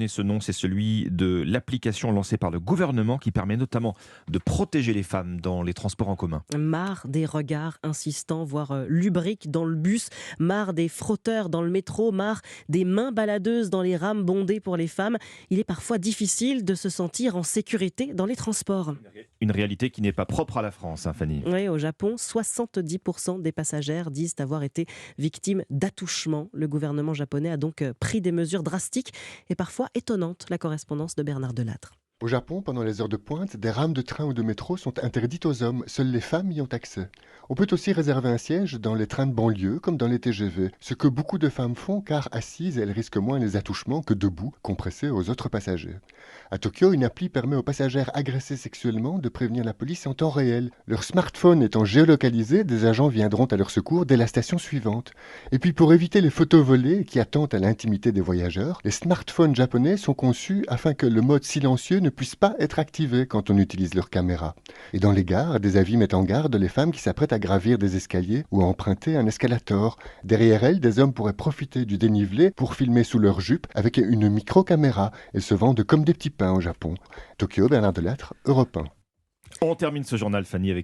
japonais, ce nom, c'est celui de l'application lancée par le gouvernement qui permet notamment de protéger les femmes dans les transports en commun. Marre des regards insistants, voire lubriques dans le bus, marre des frotteurs dans le métro, marre des mains baladeuses dans les rames bondées pour les femmes. Il est parfois difficile de se sentir en sécurité dans les transports. Une réalité qui n'est pas propre à la France, hein, Fanny. Oui, au Japon, 70% des passagères disent avoir été victimes d'attouchements. Le gouvernement japonais a donc pris des mesures drastiques et parfois étonnantes. La correspondance de Bernard Delattre. Au Japon, pendant les heures de pointe, des rames de train ou de métro sont interdites aux hommes. Seules les femmes y ont accès. On peut aussi réserver un siège dans les trains de banlieue comme dans les TGV, ce que beaucoup de femmes font car assises, elles risquent moins les attouchements que debout, compressées aux autres passagers. À Tokyo, une appli permet aux passagères agressés sexuellement de prévenir la police en temps réel. Leur smartphone étant géolocalisé, des agents viendront à leur secours dès la station suivante. Et puis pour éviter les photos volées qui attentent à l'intimité des voyageurs, les smartphones japonais sont conçus afin que le mode silencieux ne puisse pas être activé quand on utilise leur caméra. Et dans les gares, des avis mettent en garde les femmes qui s'apprêtent à gravir des escaliers ou à emprunter un escalator. Derrière elles, des hommes pourraient profiter du dénivelé pour filmer sous leur jupe avec une micro-caméra. Elles se vendent comme des petits pains au Japon. Tokyo, Bernard Delattre, Europe 1. On termine ce journal, Fanny, avec